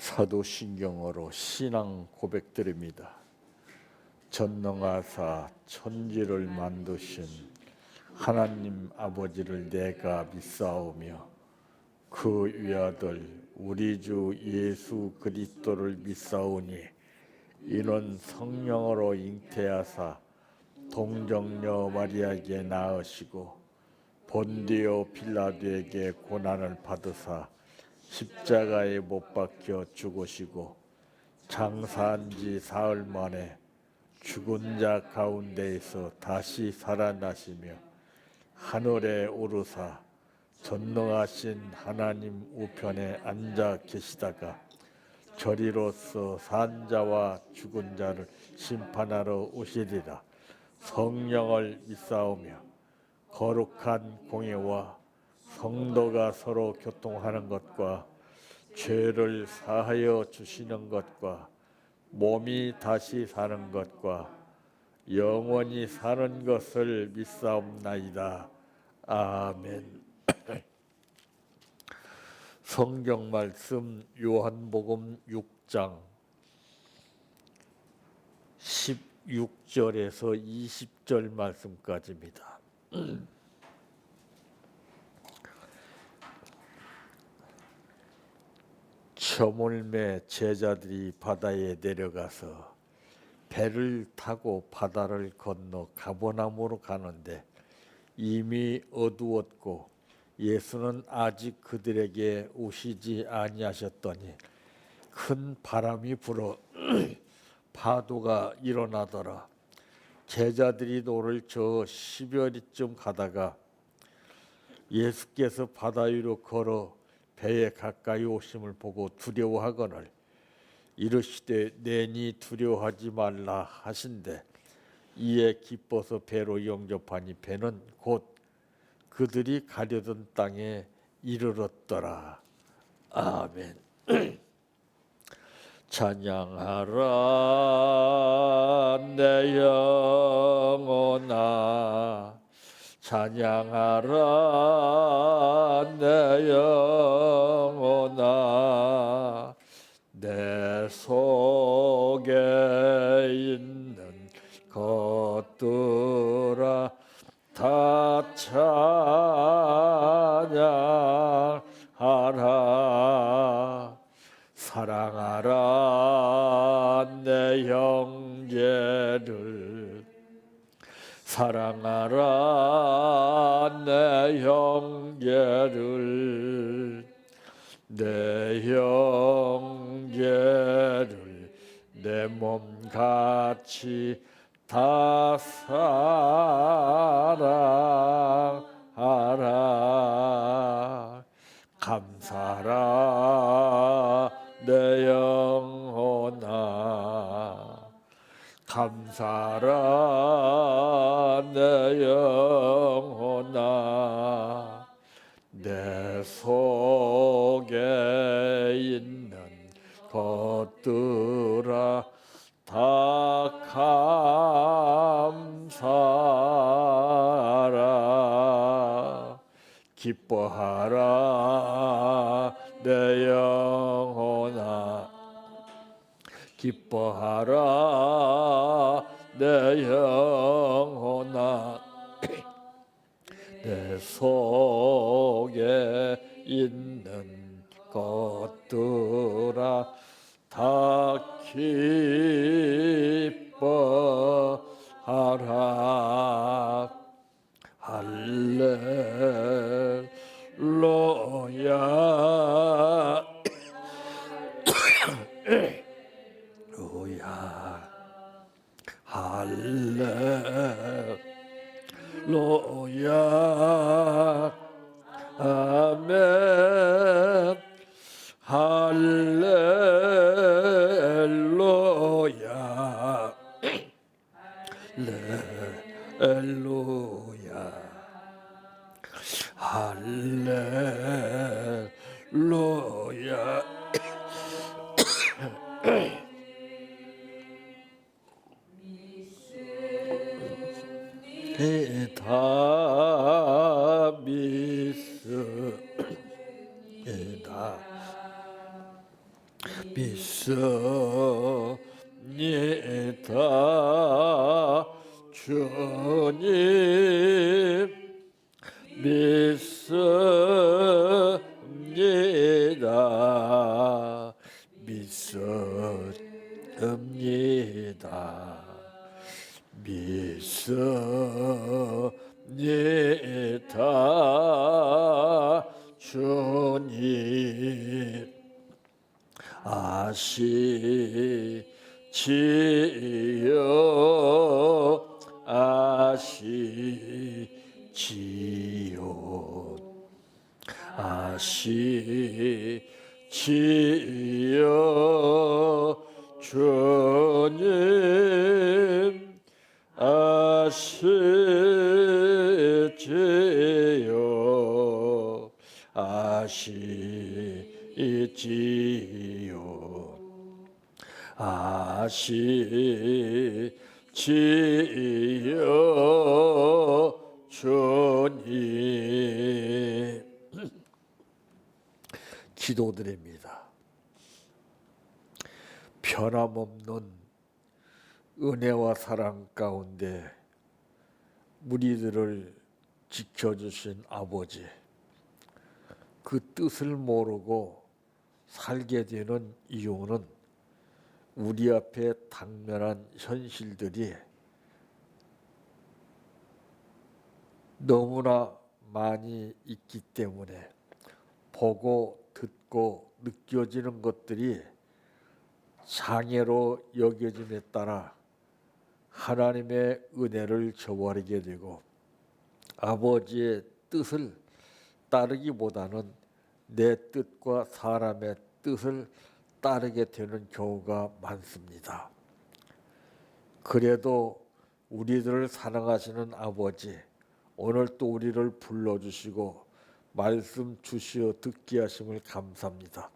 사도신경으로 신앙 고백드립니다. 전능하사 천지를 만드신 하나님 아버지를 내가 믿사오며 그 위아들 우리 주 예수 그리스도를 믿사오니 이는 성령으로 잉태하사 동정녀 마리아에게 낳으시고 본디오 빌라도에게 고난을 받으사 십자가에 못 박혀 죽으시고 장사한 지 사흘 만에 죽은 자 가운데에서 다시 살아나시며 하늘에 오르사 전능하신 하나님 우편에 앉아 계시다가 저리로서 산 자와 죽은 자를 심판하러 오시리라. 성령을 믿사오며 거룩한 공예와 성도가 서로 교통하는 것과 죄를 사하여 주시는 것과 몸이 다시 사는 것과 영원히 사는 것을 믿사옵나이다. 아멘. 성경 말씀 요한복음 6장 16절에서 20절 말씀까지입니다. 저물매 제자들이 바다에 내려가서 배를 타고 바다를 건너 가버나움으로 가는데 이미 어두웠고 예수는 아직 그들에게 오시지 아니하셨더니 큰 바람이 불어 파도가 일어나더라. 제자들이 노를 저어 10여리쯤 가다가 예수께서 바다 위로 걸어 배에 가까이 오심을 보고 두려워하거늘 이르시되 내니 두려워하지 말라 하신대 이에 기뻐서 배로 영접하니 배는 곧 그들이 가려던 땅에 이르렀더라. 아멘. 찬양하라 내 영혼아 찬양하라 내 영혼아 내 속에 있는 것들아 다 찬양하라 사랑하라 내 형제를 사랑하라 내 형제를 내 형제를 내 몸같이 다 사랑하라 감사하라 내 영혼아 감사하라 내 영혼아 내 속에 있는 것들아 다 감사하라 기뻐하라 내 영혼아 기뻐하라 내 영혼아 내 속에 있는 것들아 다 기뻐하라 할렐루야 할렐루야 아멘 할렐루야 할렐루야 할렐루야 다 믿습니다. 믿습니다. 주님 믿습니다. 믿습니다. 믿습니다. 주님 아시지요. 아시지요. 아시지요. 주님 아시지요. 아시지요. 아시지요. 주님 기도드립니다. 변함없는 은혜와 사랑 가운데 우리들을 지켜주신 아버지, 그 뜻을 모르고 살게 되는 이유는 우리 앞에 당면한 현실들이 너무나 많이 있기 때문에 보고 듣고 느껴지는 것들이 장애로 여겨짐에 따라 하나님의 은혜를 저버리게 되고 아버지의 뜻을 따르기보다는 내 뜻과 사람의 뜻을 따르게 되는 경우가 많습니다. 그래도 우리들을 사랑하시는 아버지, 오늘 또 우리를 불러주시고 말씀 주시어 듣게 하심을 감사합니다.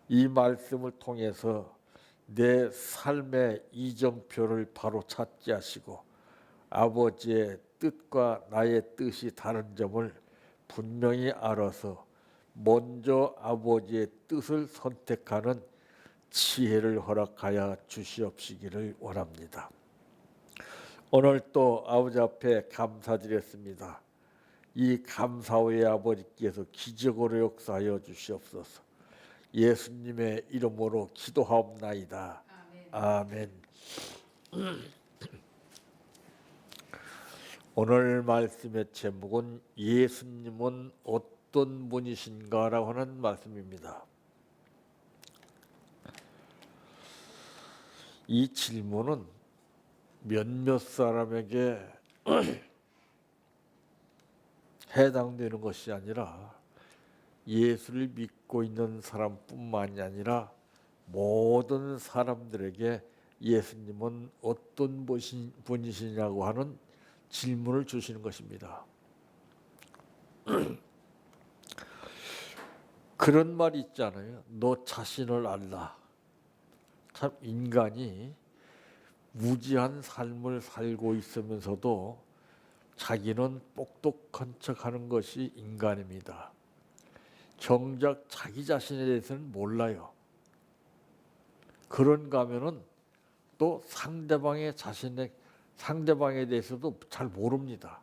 이 말씀을 통해서 내 삶의 이정표를 바로 찾게 하시고 아버지의 뜻과 나의 뜻이 다른 점을 분명히 알아서 먼저 아버지의 뜻을 선택하는 지혜를 허락하여 주시옵시기를 원합니다. 오늘 또 아버지 앞에 감사드렸습니다. 이 감사의 아버지께서 기적으로 역사하여 주시옵소서. 예수님의 이름으로 기도하옵나이다. 아멘. 오늘 말씀의 제목은 예수님은 어떤 분이신가라고 하는 말씀입니다. 이 질문은 몇몇 사람에게 해당되는 것이 아니라 예수를 믿고 있는 사람뿐만이 아니라 모든 사람들에게 예수님은 어떤 분이시냐고 하는 질문을 주시는 것입니다. 그런 말이 있잖아요. 너 자신을 알라. 참 인간이 무지한 삶을 살고 있으면서도 자기는 똑똑한 척하는 것이 인간입니다. 정작 자기 자신에 대해서는 몰라요. 그런가 하면은 또 상대방에 대해서도 잘 모릅니다.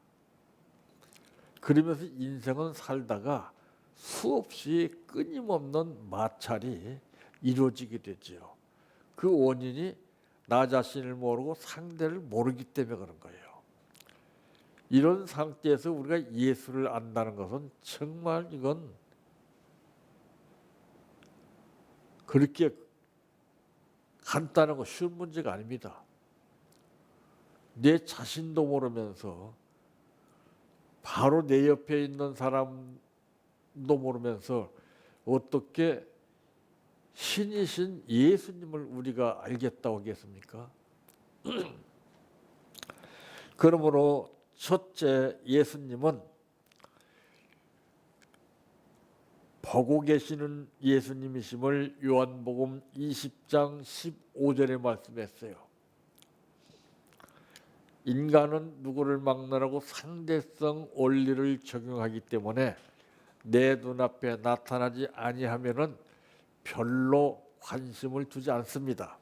그러면서 인생은 살다가 수없이 끊임없는 마찰이 이루어지게 되죠. 그 원인이 나 자신을 모르고 상대를 모르기 때문에 그런 거예요. 이런 상태에서 우리가 예수를 안다는 것은 정말 이건 그렇게 간단하고 쉬운 문제가 아닙니다. 내 자신도 모르면서 바로 내 옆에 있는 사람도 모르면서 어떻게 신이신 예수님을 우리가 알겠다고 하겠습니까? 그러므로 첫째, 예수님은 보고 계시는 예수님이심을 요한복음 20장 15절에 말씀했어요. 인간은 누구를 막론하고 상대성 원리를 적용하기 때문에 내 눈앞에 나타나지 아니하면은 별로 관심을 두지 않습니다.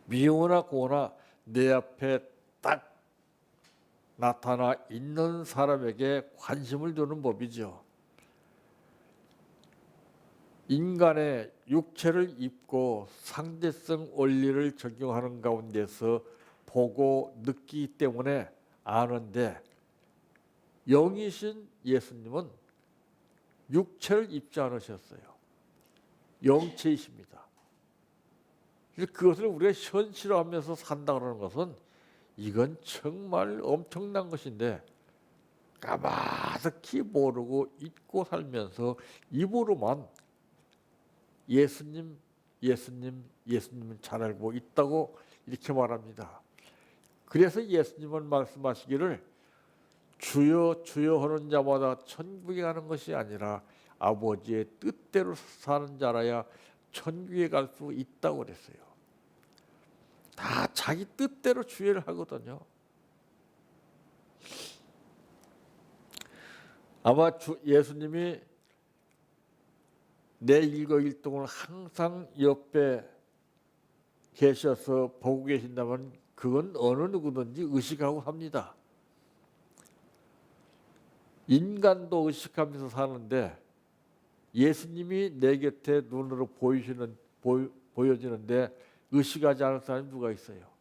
미우나 고우나 내 앞에 딱 나타나 있는 사람에게 관심을 두는 법이죠. 인간의 육체를 입고 상대성 원리를 적용하는 가운데서 보고 느끼기 때문에 아는데, 영이신 예수님은 육체를 입지 않으셨어요. 영체이십니다. 그것을 우리가 현실화하면서 산다는 것은 이건 정말 엄청난 것인데, 까마득히 모르고 잊고 살면서 입으로만 예수님, 예수님, 예수님을 잘 알고 있다고 이렇게 말합니다. 그래서 예수님은 말씀하시기를 주여 주여 하는 자마다 천국에 가는 것이 아니라 아버지의 뜻대로 사는 자라야 천국에 갈 수 있다고 그랬어요. 다 자기 뜻대로 주의를 하거든요. 아마 예수님이 내 일거일동을 항상 옆에 계셔서 보고 계신다면 그건 어느 누구든지 의식하고 합니다. 인간도 의식하면서 사는데 예수님이 내 곁에 눈으로 보여지는데 의식하지 않을 사람이 누가 있어요?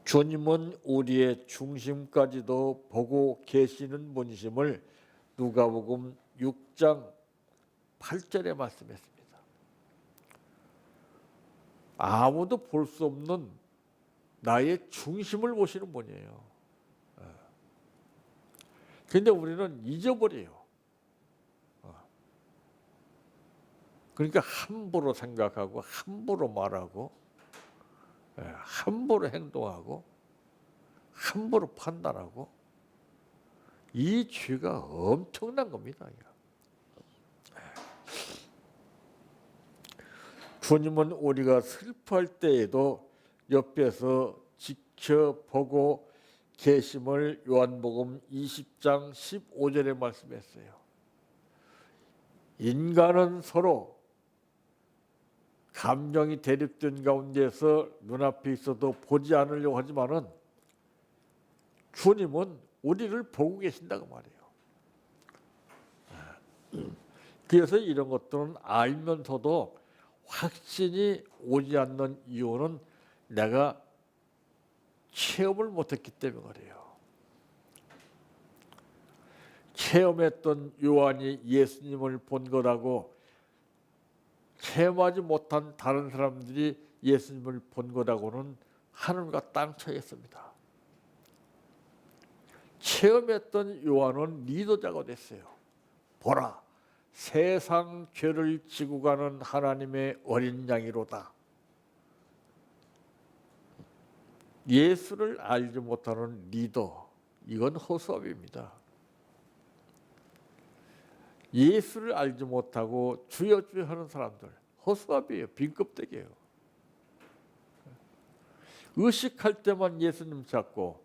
주님은 우리의 중심까지도 보고 계시는 분이심을 누가복음 6장 8절에 말씀했습니다. 아무도 볼 수 없는 나의 중심을 보시는 분이에요. 그런데 우리는 잊어버려요. 그러니까 함부로 생각하고 함부로 말하고 함부로 행동하고 함부로 판단하고, 이 죄가 엄청난 겁니다. 주님은 우리가 슬퍼할 때에도 옆에서 지켜보고 계심을 요한복음 20장 15절에 말씀했어요. 인간은 서로 감정이 대립된 가운데서 눈앞에 있어도 보지 않으려고 하지만은 주님은 우리를 보고 계신다고 말해요. 그래서 이런 것들은 알면서도 확신이 오지 않는 이유는 내가 체험을 못했기 때문에 그래요. 체험했던 요한이 예수님을 본 거라고 체험하지 못한 다른 사람들이 예수님을 본 거라고는 하늘과 땅 차이였습니다. 체험했던 요한은 리더자가 됐어요. 보라, 세상 죄를 지고 가는 하나님의 어린 양이로다. 예수를 알지 못하는 리더, 이건 허수아비입니다. 예수를 알지 못하고 주여 주여 하는 사람들 허수아비예요. 빈껍데기예요. 의식할 때만 예수님 찾고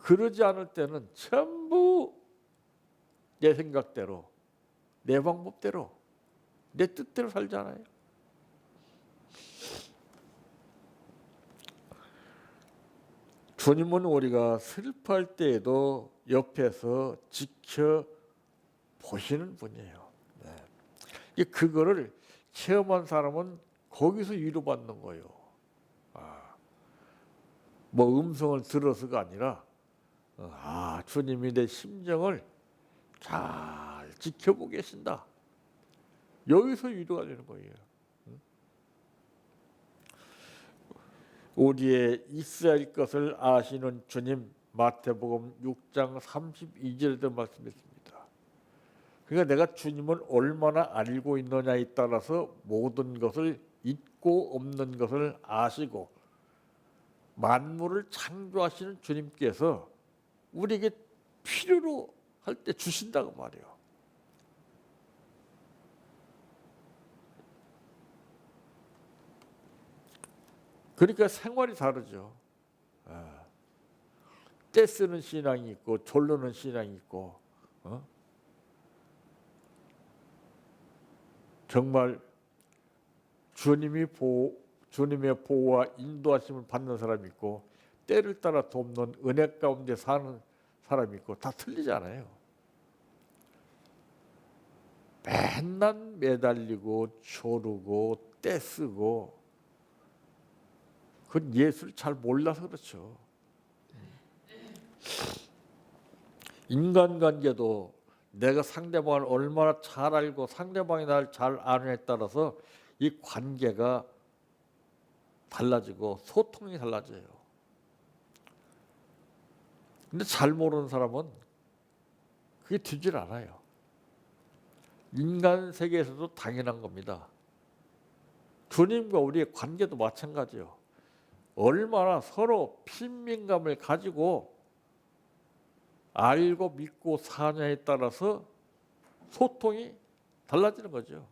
그러지 않을 때는 전부 내 생각대로, 내 방법대로, 내 뜻대로 살잖아요. 주님은 우리가 슬퍼할 때에도 옆에서 지켜보시는 분이에요. 네. 그거를 체험한 사람은 거기서 위로받는 거예요. 뭐 음성을 들어서가 아니라 주님이 내 심정을 잘 지켜보고 계신다. 여기서 위로가 되는 거예요. 우리의 있어야 할 것을 아시는 주님, 마태복음 6장 32절에도 말씀했습니다. 그러니까 내가 주님을 얼마나 알고 있느냐에 따라서 모든 것을 있고 없는 것을 아시고, 만물을 창조하시는 주님께서 우리에게 필요로 할 때 주신다고 말이에요. 그러니까 생활이 다르죠. 떼쓰는 신앙이 있고 졸르는 신앙이 있고, 정말 주님의 보호와 인도하심을 받는 사람이 있고 때를 따라 돕는 은혜 가운데 사는 사람이 있고 다 틀리잖아요. 맨날 매달리고 조르고 떼쓰고 그건 예수를 잘 몰라서 그렇죠. 인간관계도 내가 상대방을 얼마나 잘 알고 상대방이 나를 잘 아느냐에 따라서 이 관계가 달라지고 소통이 달라져요. 근데 잘 모르는 사람은 그게 되질 않아요. 인간 세계에서도 당연한 겁니다. 주님과 우리의 관계도 마찬가지예요. 얼마나 서로 친밀감을 가지고 알고 믿고 사냐에 따라서 소통이 달라지는 거죠.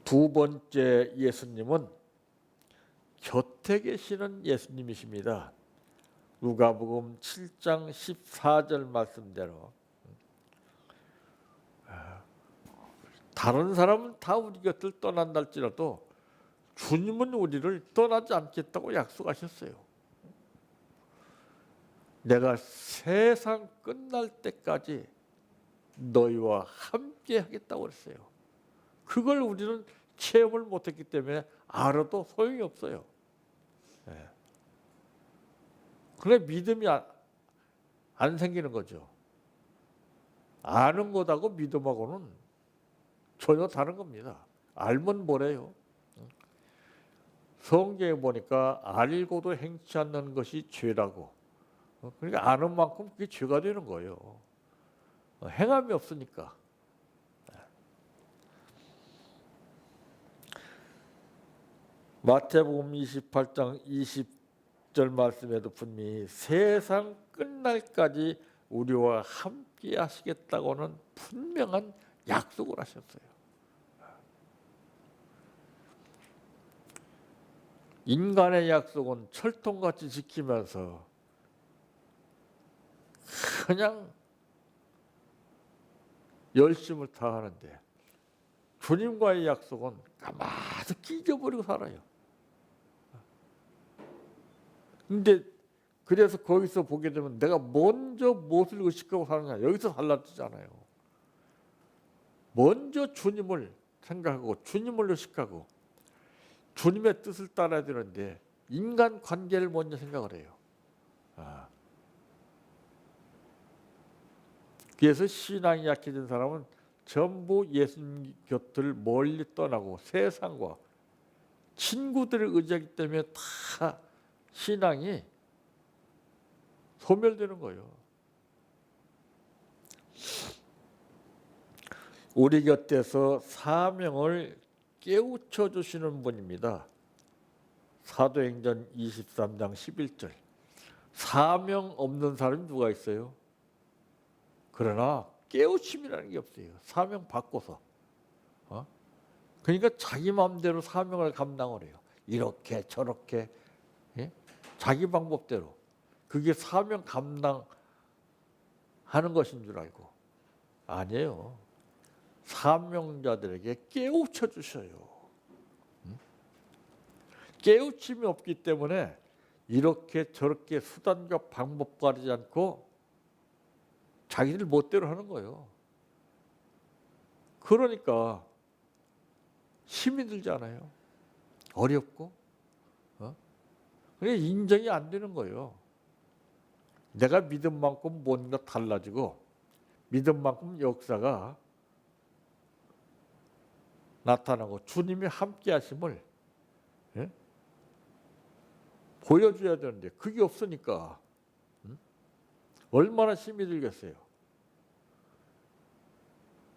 두 번째 예수님은 곁에 계시는 예수님이십니다. 누가복음 7장 14절 말씀대로 다른 사람은 다 우리 곁을 떠난다 할지라도 주님은 우리를 떠나지 않겠다고 약속하셨어요. 내가 세상 끝날 때까지 너희와 함께 하겠다고 그랬어요. 그걸 우리는 체험을 못했기 때문에 알아도 소용이 없어요. 그래 믿음이 안 생기는 거죠. 아는 것하고 믿음하고는 전혀 다른 겁니다. 알면 뭐래요? 성경에 보니까 알고도 행치 않는 것이 죄라고. 그러니까 아는 만큼 그게 죄가 되는 거예요. 행함이 없으니까. 마태복음 28장 20절 말씀에도 분명히 세상 끝날까지 우리와 함께 하시겠다고는 분명한 약속을 하셨어요. 인간의 약속은 철통같이 지키면서 그냥 열심을 다하는데 주님과의 약속은 까마득히 잊어버리고 살아요. 근데 그래서 거기서 보게 되면 내가 먼저 무엇을 의식하고 사느냐 여기서 달라지잖아요. 먼저 주님을 생각하고 주님을 의식하고 주님의 뜻을 따라야 되는데 인간 관계를 먼저 생각을 해요. 그래서 신앙이 약해진 사람은 전부 예수님 곁을 멀리 떠나고 세상과 친구들을 의지하기 때문에 다 신앙이 소멸되는 거예요. 우리 곁에서 사명을 깨우쳐 주시는 분입니다. 사도행전 23장 11절. 사명 없는 사람이 누가 있어요? 그러나 깨우침이라는 게 없어요. 사명 바꿔서. 그러니까 자기 마음대로 사명을 감당을 해요. 이렇게 저렇게 자기 방법대로. 그게 사명 감당하는 것인 줄 알고. 아니에요. 사명자들에게 깨우쳐 주셔요. 깨우침이 없기 때문에 이렇게 저렇게 수단과 방법 가리지 않고 자기들 멋대로 하는 거예요. 그러니까 힘이 들잖아요. 어렵고. 그게 인정이 안 되는 거예요. 내가 믿은 만큼 뭔가 달라지고 믿은 만큼 역사가 나타나고 주님이 함께 하심을 보여줘야 되는데 그게 없으니까 얼마나 힘이 들겠어요.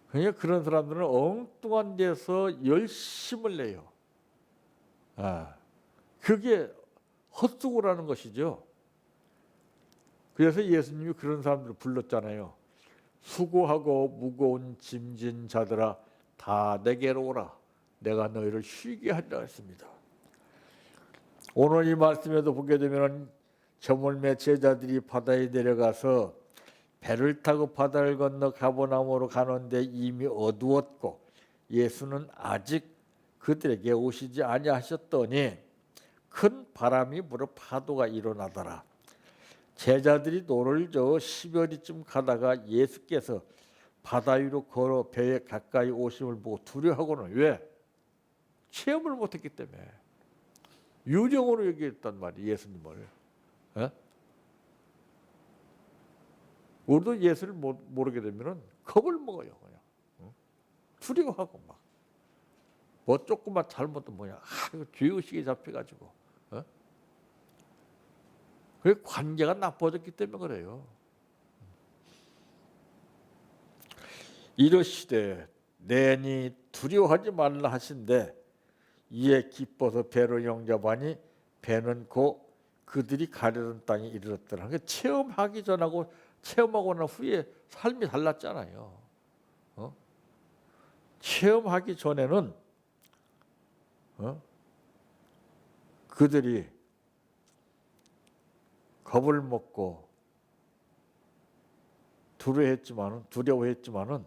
그러니까 그런 사람들은 엉뚱한 데서 열심을 내요. 그게 헛수고라는 것이죠. 그래서 예수님이 그런 사람들을 불렀잖아요. 수고하고 무거운 짐진 자들아 다 내게로 오라. 내가 너희를 쉬게 하리라 했습니다. 오늘 이 말씀에도 보게 되면 저물매 제자들이 바다에 내려가서 배를 타고 바다를 건너 가버나움으로 가는데 이미 어두웠고 예수는 아직 그들에게 오시지 아니하셨더니 큰 바람이 불어 파도가 일어나더라. 제자들이 노를 저어 10여리쯤 가다가 예수께서 바다 위로 걸어 배에 가까이 오심을 보고 두려워하고는 왜? 체험을 못했기 때문에 유령으로 얘기했단 말이에요. 예수님을. 에? 우리도 예수를 모르게 되면 겁을 먹어요. 그냥. 두려워하고 막. 뭐 조금만 잘못도 뭐냐. 이거 죄의식에 잡혀가지고. 그 관계가 나빠졌기 때문에 그래요. 이러시되 내니 두려워하지 말라 하신데 이에 기뻐서 배로 영접하니 배는 곧 그들이 가려던 땅에 이르렀더라. 그러니까 체험하기 전하고 체험하고 난 후에 삶이 달랐잖아요. 체험하기 전에는 그들이 겁을 먹고 두려워했지만은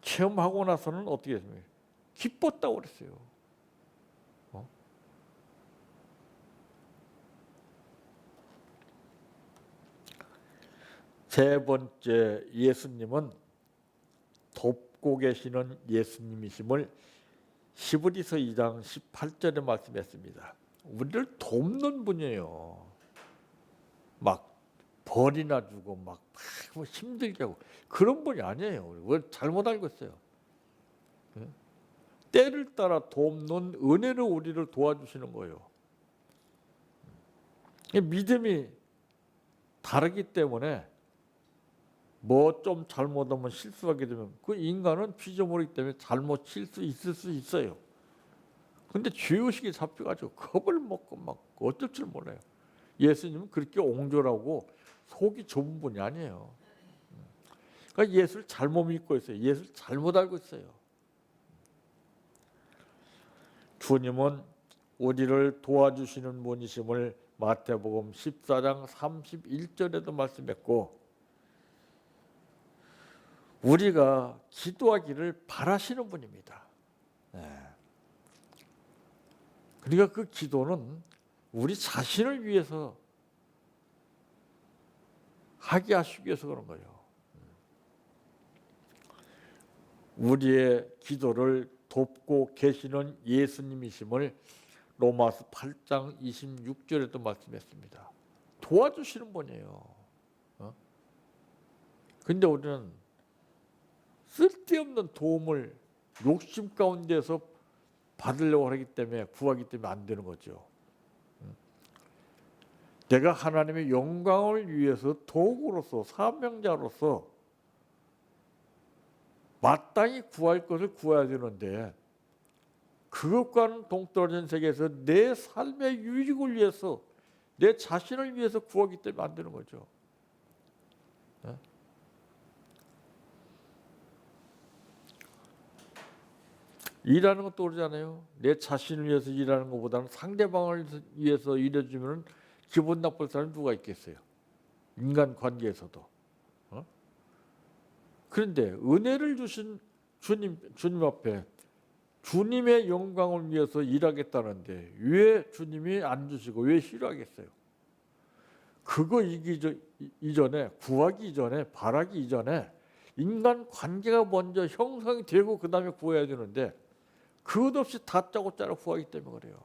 체험하고 나서는 어떻게 했습니까? 기뻤다고 그랬어요. 세 번째, 예수님은 돕고 계시는 예수님이심을 히브리서 2장 18절에 말씀했습니다. 우리를 돕는 분이에요. 막 벌이나 주고 막 힘들게 하고 그런 분이 아니에요. 우리 잘못 알고 있어요. 때를 따라 돕는 은혜로 우리를 도와주시는 거예요. 믿음이 다르기 때문에 뭐 좀 잘못하면 실수하게 되면 그 인간은 피조물이기 때문에 잘못 실수 있을 수 있어요. 근데 죄의식이 잡혀가지고 겁을 먹고 막 어쩔 줄 몰라요. 예수님은 그렇게 옹졸하고 속이 좁은 분이 아니에요. 그러니까 예수를 잘못 믿고 있어요. 예수를 잘못 알고 있어요. 주님은 우리를 도와주시는 분이심을 마태복음 14장 31절에도 말씀했고 우리가 기도하기를 바라시는 분입니다. 그러니까 그 기도는 우리 자신을 위해서 하게 하시기 위해서 그런 거예요. 우리의 기도를 돕고 계시는 예수님이심을 로마서 8장 26절에도 말씀했습니다. 도와주시는 분이에요. 근데 우리는 쓸데없는 도움을 욕심 가운데서 받으려고 하기 때문에 구하기 때문에 안 되는 거죠. 내가 하나님의 영광을 위해서 도구로서 사명자로서 마땅히 구할 것을 구해야 되는데 그것과는 동떨어진 세계에서 내 삶의 유익을 위해서 내 자신을 위해서 구하기 때문에 안 되는 거죠. 일하는 것도 그러잖아요. 내 자신을 위해서 일하는 것보다는 상대방을 위해서 일해주면 기분 나쁠 사람이 누가 있겠어요. 인간 관계에서도. 그런데 은혜를 주신 주님 앞에 주님의 영광을 위해서 일하겠다는데 왜 주님이 안 주시고 왜 싫어하겠어요? 그거 이전에 구하기 이전에 바라기 이전에 인간 관계가 먼저 형성이 되고 그 다음에 구해야 되는데 그것 없이 다짜고짜로 구하기 때문에 그래요.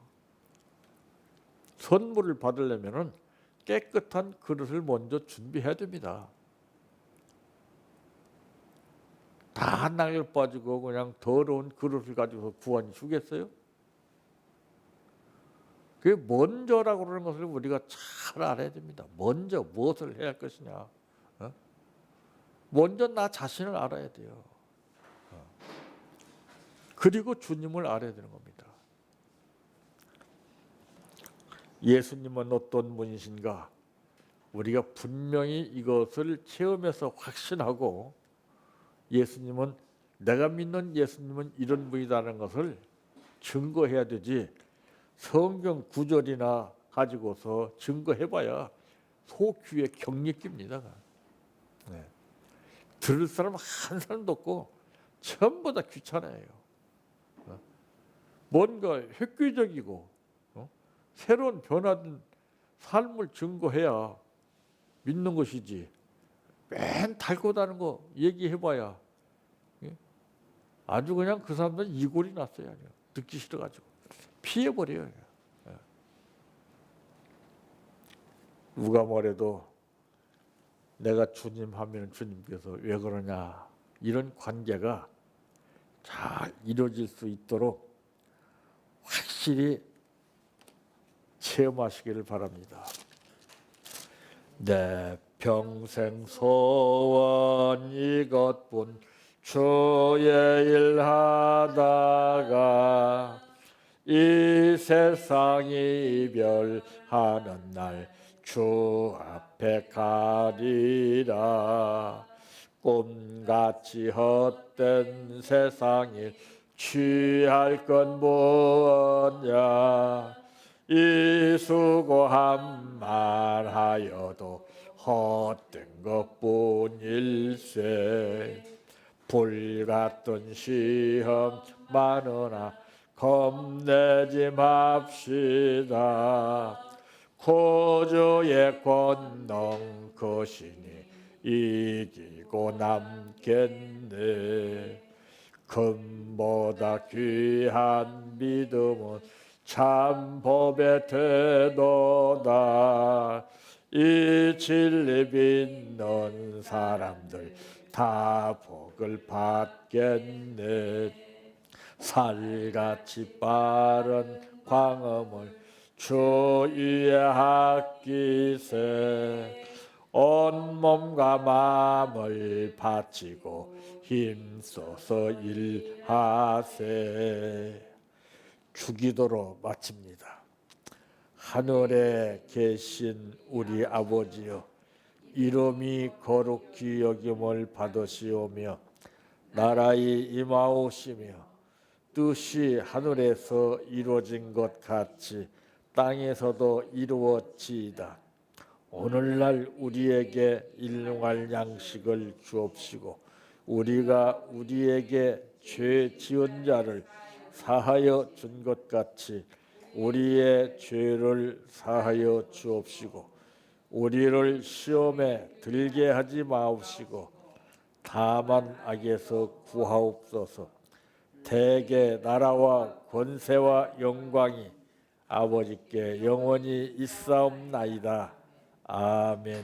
선물을 받으려면 깨끗한 그릇을 먼저 준비해야 됩니다. 다 낙엽 빠지고 그냥 더러운 그릇을 가지고 구하니 주겠어요? 그게 먼저라고 그러는 것을 우리가 잘 알아야 됩니다. 먼저 무엇을 해야 할 것이냐. 먼저 나 자신을 알아야 돼요. 그리고 주님을 알아야 되는 겁니다. 예수님은 어떤 분이신가? 우리가 분명히 이것을 체험해서 확신하고 예수님은 내가 믿는 예수님은 이런 분이라는 것을 증거해야 되지 성경 구절이나 가지고서 증거해봐야 속귀에 경리 낍니다. 네. 들을 사람 한 사람도 없고 전부 다 귀찮아요. 뭔가 획기적이고 새로운 변화된 삶을 증거해야 믿는 것이지. 맨 달고 다는 거 얘기해봐야 아주 그냥 그 사람들은 이골이 났어요. 듣기 싫어가지고 피해버려요. 누가 뭐래도 내가 주님 하면 주님께서 왜 그러냐, 이런 관계가 잘 이루어질 수 있도록 확실히 체험하시기를 바랍니다. 내 평생 소원 이것뿐, 주의 일 하다가 이 세상 이별하는 날 주 앞에 가리라. 꿈같이 헛된 세상일 취할 건 뭐냐, 이 수고한 말하여도 헛된 것뿐일세. 불같던 시험 많으나 겁내지 맙시다. 구주의 권능 크시니 이기고 남겠네. 금보다 귀한 믿음은 참 법의 태도다. 이 진리 믿는 사람들 다 복을 받겠네. 살같이 빠른 광음을 주 위에 아끼세. 온몸과 마음을 바치고 힘써서 일하세. 주기도로 마칩니다. 하늘에 계신 우리 아버지여, 이름이 거룩히 여김을 받으시오며 나라의 임하오시며 뜻이 하늘에서 이루어진 것 같이 땅에서도 이루어지이다. 오늘날 우리에게 일용할 양식을 주옵시고 우리가 우리에게 죄 지은 자를 사하여 준 것 같이 우리의 죄를 사하여 주옵시고 우리를 시험에 들게 하지 마옵시고 다만 악에서 구하옵소서. 대개 나라와 권세와 영광이 아버지께 영원히 있사옵나이다. 아멘.